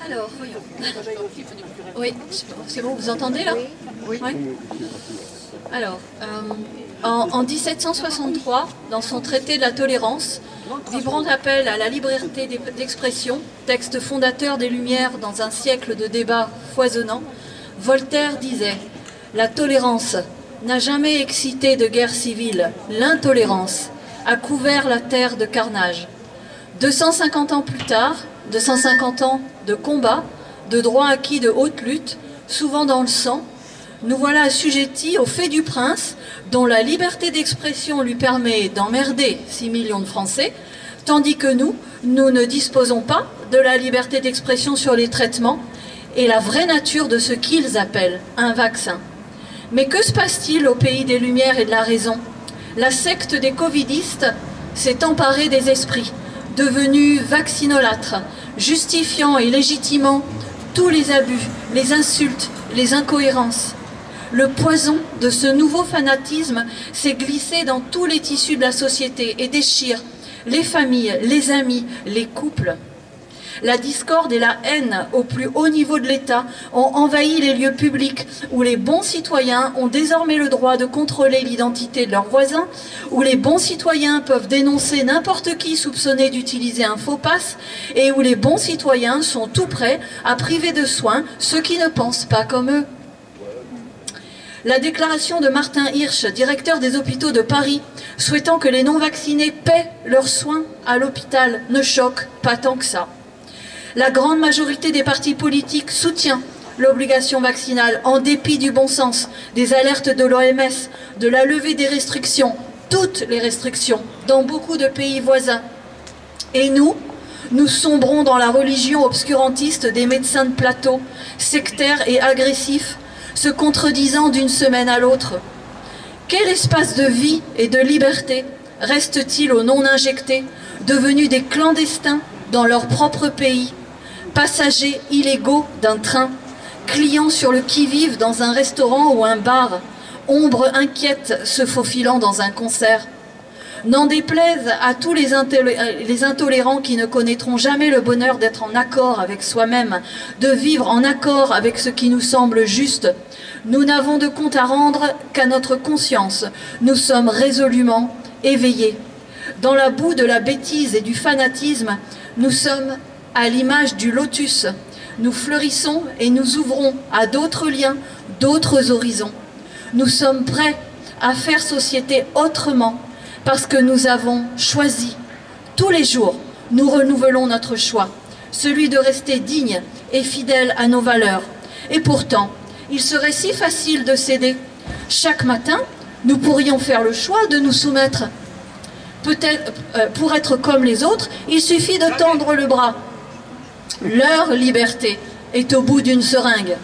Alors, voyons. Oui, c'est bon, vous entendez là? Oui. Ouais. Alors, en 1763, dans son traité de la tolérance, vibrant appel à la liberté d'expression, texte fondateur des Lumières dans un siècle de débats foisonnants, Voltaire disait « La tolérance n'a jamais excité de guerre civile, l'intolérance a couvert la terre de carnage. » 250 ans plus tard, 250 ans de combat, de droits acquis de haute lutte, souvent dans le sang, nous voilà assujettis au fait du prince, dont la liberté d'expression lui permet d'emmerder 6 millions de Français, tandis que nous ne disposons pas de la liberté d'expression sur les traitements et la vraie nature de ce qu'ils appellent un vaccin. Mais que se passe-t-il au pays des Lumières et de la raison? La secte des covidistes s'est emparée des esprits, devenus vaccinolâtres, justifiant et légitimant tous les abus, les insultes, les incohérences. Le poison de ce nouveau fanatisme s'est glissé dans tous les tissus de la société et déchire les familles, les amis, les couples. La discorde et la haine au plus haut niveau de l'État ont envahi les lieux publics où les bons citoyens ont désormais le droit de contrôler l'identité de leurs voisins, où les bons citoyens peuvent dénoncer n'importe qui soupçonné d'utiliser un faux pass et où les bons citoyens sont tout prêts à priver de soins ceux qui ne pensent pas comme eux. La déclaration de Martin Hirsch, directeur des hôpitaux de Paris, souhaitant que les non-vaccinés paient leurs soins à l'hôpital, ne choque pas tant que ça. La grande majorité des partis politiques soutient l'obligation vaccinale en dépit du bon sens, des alertes de l'OMS, de la levée des restrictions, toutes les restrictions, dans beaucoup de pays voisins. Et nous sombrons dans la religion obscurantiste des médecins de plateau, sectaires et agressifs, se contredisant d'une semaine à l'autre. Quel espace de vie et de liberté reste-t-il aux non-injectés, devenus des clandestins dans leur propre pays, passagers illégaux d'un train, clients sur le qui-vive dans un restaurant ou un bar, ombre inquiète se faufilant dans un concert? N'en déplaise à tous les intolérants qui ne connaîtront jamais le bonheur d'être en accord avec soi-même, de vivre en accord avec ce qui nous semble juste. Nous n'avons de compte à rendre qu'à notre conscience. Nous sommes résolument éveillés. Dans la boue de la bêtise et du fanatisme, nous sommes à l'image du lotus. Nous fleurissons et nous ouvrons à d'autres liens, d'autres horizons. Nous sommes prêts à faire société autrement, parce que nous avons choisi. Tous les jours, nous renouvelons notre choix, celui de rester digne et fidèle à nos valeurs. Et pourtant, il serait si facile de céder. Chaque matin, nous pourrions faire le choix de nous soumettre. Peut-être, pour être comme les autres, il suffit de tendre le bras. Leur liberté est au bout d'une seringue.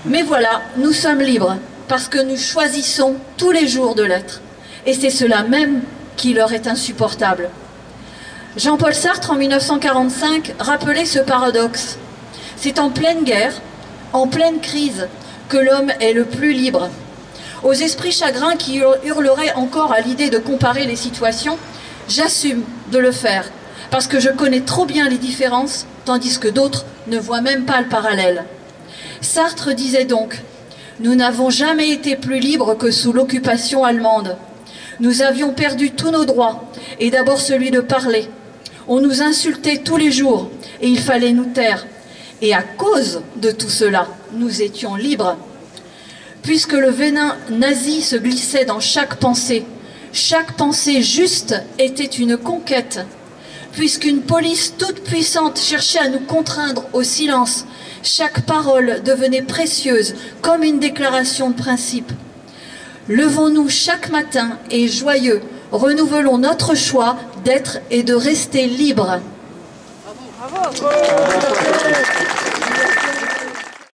Mais voilà, nous sommes libres, parce que nous choisissons tous les jours de l'être. Et c'est cela même qui leur est insupportable. Jean-Paul Sartre, en 1945, rappelait ce paradoxe. C'est en pleine guerre, en pleine crise, que l'homme est le plus libre. Aux esprits chagrins qui hurleraient encore à l'idée de comparer les situations, j'assume de le faire, parce que je connais trop bien les différences, tandis que d'autres ne voient même pas le parallèle. Sartre disait donc « Nous n'avons jamais été plus libres que sous l'occupation allemande. Nous avions perdu tous nos droits, et d'abord celui de parler. On nous insultait tous les jours, et il fallait nous taire. Et à cause de tout cela, nous étions libres. Puisque le venin nazi se glissait dans chaque pensée juste était une conquête. Puisqu'une police toute puissante cherchait à nous contraindre au silence, chaque parole devenait précieuse, comme une déclaration de principe. Levons-nous chaque matin et joyeux, renouvelons notre choix d'être et de rester libres. Bravo. Bravo.